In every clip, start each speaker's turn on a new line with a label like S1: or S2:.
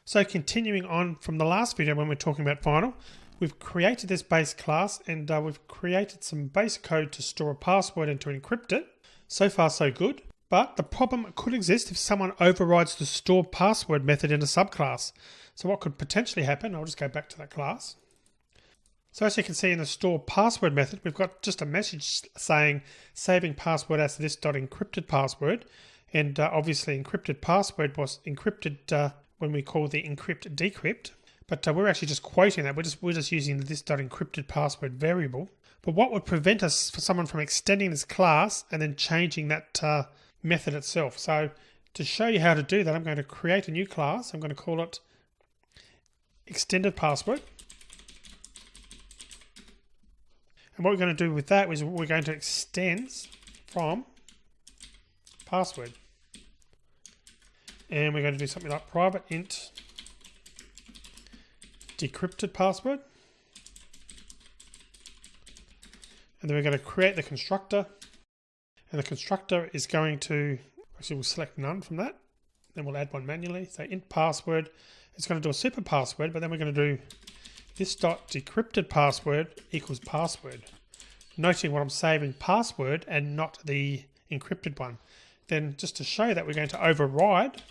S1: So continuing on from the last video when we're talking about final, we've created this base class and we've created some base code to store a password and to encrypt it. So far so good, but the problem could exist if someone overrides the store password method in a subclass. So what could potentially happen, I'll just go back to that class. So as you can see in the store password method, we've got just a message saying saving password as this .encrypted password. And obviously encrypted password was encrypted when we call the encrypt decrypt. But we're actually just quoting that. We're just using this .encrypted password variable. But what would prevent us for someone from extending this class and then changing that method itself? So to show you how to do that, I'm going to create a new class. I'm going to call it extended password. And what we're going to do with that is we're going to extend from password. And we're going to do something like private int decrypted password. And then we're going to create the constructor. And the constructor is going to, actually we'll select none from that. Then we'll add one manually. So int password, it's going to do a super password, but then we're going to do this .decrypted password equals password. Noting what I'm saving password and not the encrypted one. Then just to show that, we're going to override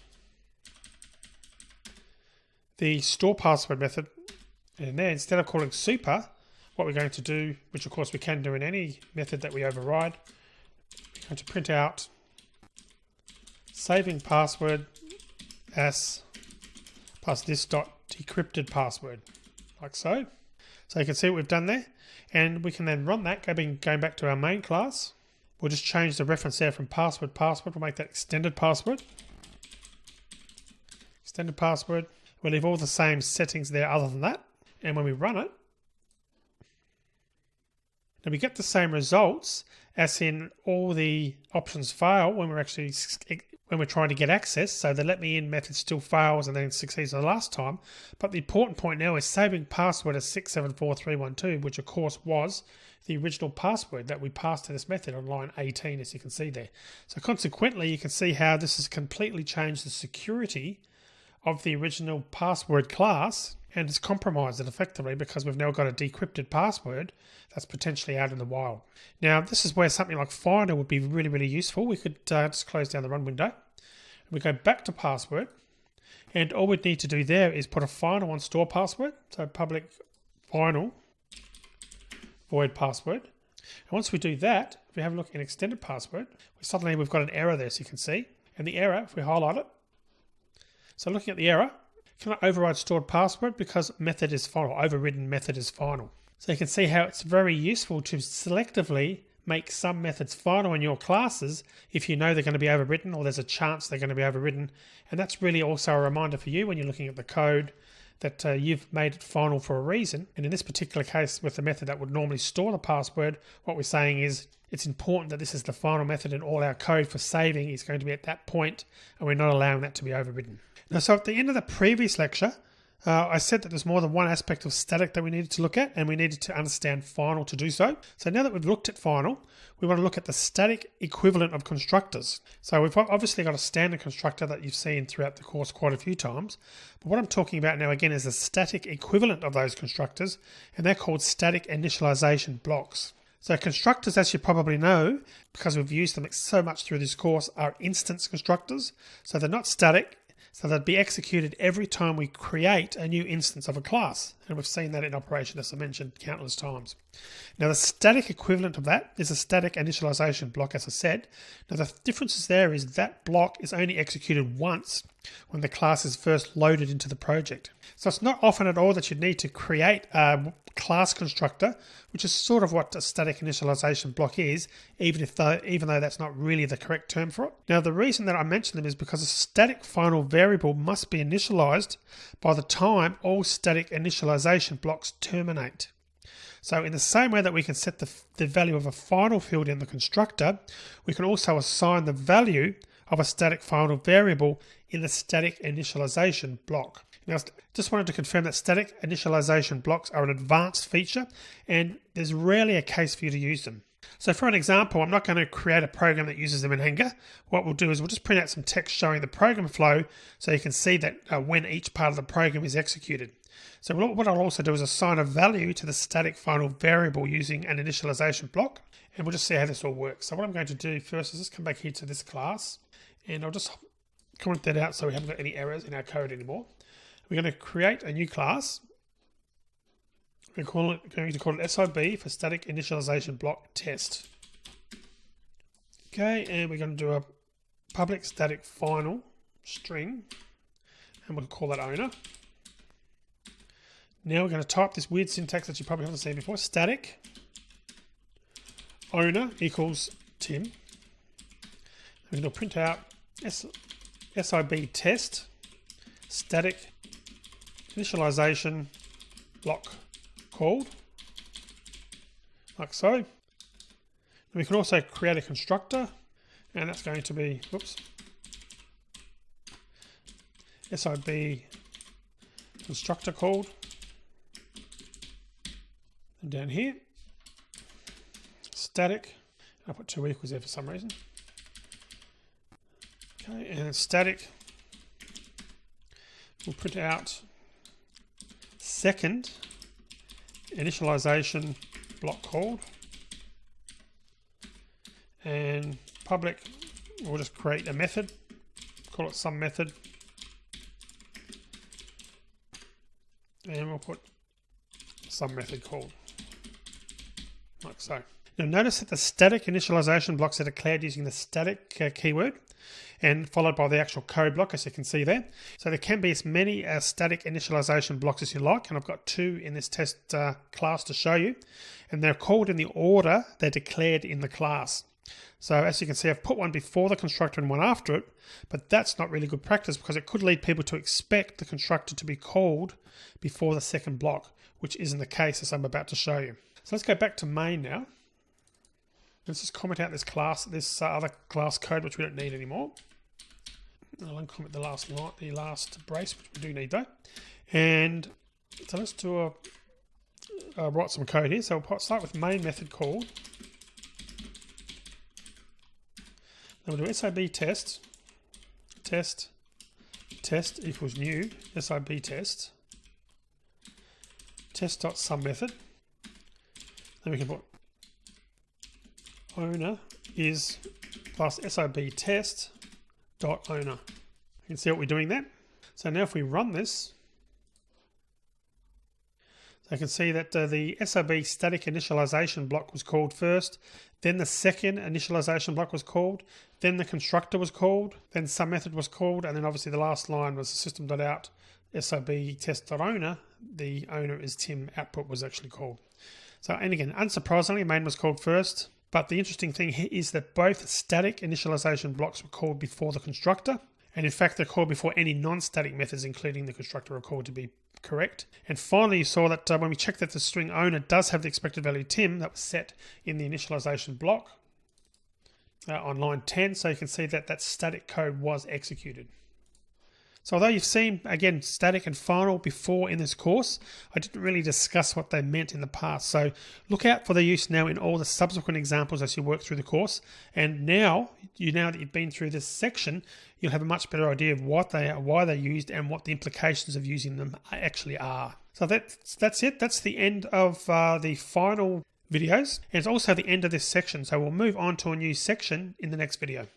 S1: the store password method. And then instead of calling super, what we're going to do, which of course we can do in any method that we override, we're going to print out saving password as plus this .decrypted password, like so. So you can see what we've done there. And we can then run that, going back to our main class. We'll just change the reference there from password. We'll make that extended password. Extended password. We'll leave all the same settings there other than that. And when we run it, then we get the same results as in all the options fail when we're trying to get access. So the let me in method still fails and then succeeds the last time. But the important point now is saving password as 674312, which of course was the original password that we passed to this method on line 18, as you can see there. So consequently, you can see how this has completely changed the security of the original password class, and it's compromised it effectively because we've now got a decrypted password that's potentially out in the wild. Now, this is where something like Finder would be really, really useful. We could just close down the run window. We go back to password, and all we'd need to do there is put a final on store password. So public final void password. And once we do that, if we have a look in extended password, suddenly we've got an error there, so you can see. And the error, if we highlight it, so looking at the error, cannot override stored password because method is final, overridden method is final. So you can see how it's very useful to selectively make some methods final in your classes if you know they're going to be overridden or there's a chance they're going to be overridden. And that's really also a reminder for you when you're looking at the code that you've made it final for a reason. And in this particular case with the method that would normally store the password, what we're saying is it's important that this is the final method and all our code for saving is going to be at that point and we're not allowing that to be overridden. Now, so at the end of the previous lecture, I said that there's more than one aspect of static that we needed to look at, and we needed to understand final to do so. So now that we've looked at final, we want to look at the static equivalent of constructors. So we've obviously got a standard constructor that you've seen throughout the course quite a few times. But what I'm talking about now again is the static equivalent of those constructors, and they're called static initialization blocks. So constructors, as you probably know, because we've used them so much through this course, are instance constructors. So they're not static. So they'd be executed every time we create a new instance of a class. And we've seen that in operation, as I mentioned, countless times. Now, the static equivalent of that is a static initialization block, as I said. Now, the difference there is that block is only executed once when the class is first loaded into the project. So it's not often at all that you need to create a class constructor, which is sort of what a static initialization block is, even though that's not really the correct term for it. Now, the reason that I mention them is because a static final variable must be initialized by the time all static initialization blocks terminate. So in the same way that we can set the value of a final field in the constructor, we can also assign the value of a static final variable in the static initialization block. Now, just wanted to confirm that static initialization blocks are an advanced feature and there's rarely a case for you to use them. So for an example, I'm not going to create a program that uses them in Anger. What we'll do is we'll just print out some text showing the program flow so you can see that when each part of the program is executed. So what I'll also do is assign a value to the static final variable using an initialization block, and we'll just see how this all works. So what I'm going to do first is just come back here to this class, and I'll just comment that out so we haven't got any errors in our code anymore. We're going to create a new class. We're going to call it SIB for static initialization block test. Okay, and we're going to do a public static final string, and we'll call that owner. Now we're going to type this weird syntax that you probably haven't seen before. Static owner equals Tim. We're going to print out SIB test static initialization block called, like so. And we can also create a constructor, and that's going to be, SIB constructor called. And down here, static, I'll put 2 equals there for some reason. Okay, and static, we'll print out second initialization block called, and public, we'll just create a method, call it some method, and we'll put some method called, like so. Now notice that the static initialization blocks are declared using the static keyword and followed by the actual code block, as you can see there. So there can be as many static initialization blocks as you like, and I've got 2 in this test class to show you, and they're called in the order they're declared in the class. So as you can see, I've put one before the constructor and one after it, but that's not really good practice because it could lead people to expect the constructor to be called before the second block, which isn't the case, as I'm about to show you. So let's go back to main now. Let's just comment out this class, this other class code, which we don't need anymore. I'll uncomment the last line, the last brace, which we do need though. And so let's do write some code here. So we'll start with main method called. Then we'll do SIB test equals new SIB test test.sum method. Then we can put owner is plus SIB test dot owner. You can see what we're doing there. So now if we run this, so you can see that the SIB static initialization block was called first, then the second initialization block was called, then the constructor was called, then some method was called, and then obviously the last line was system.out SIB test.owner. The owner is Tim, output was actually called. So, and again, unsurprisingly, main was called first. But the interesting thing here is that both static initialization blocks were called before the constructor. And in fact, they're called before any non-static methods, including the constructor, are called to be correct. And finally, you saw that when we checked that the string owner does have the expected value Tim, that was set in the initialization block on line 10. So you can see that that static code was executed. So although you've seen, again, static and final before in this course, I didn't really discuss what they meant in the past. So look out for their use now in all the subsequent examples as you work through the course. And now that you've been through this section, you'll have a much better idea of what they are, why they're used, and what the implications of using them actually are. So that's it. That's the end of the final videos. And it's also the end of this section. So we'll move on to a new section in the next video.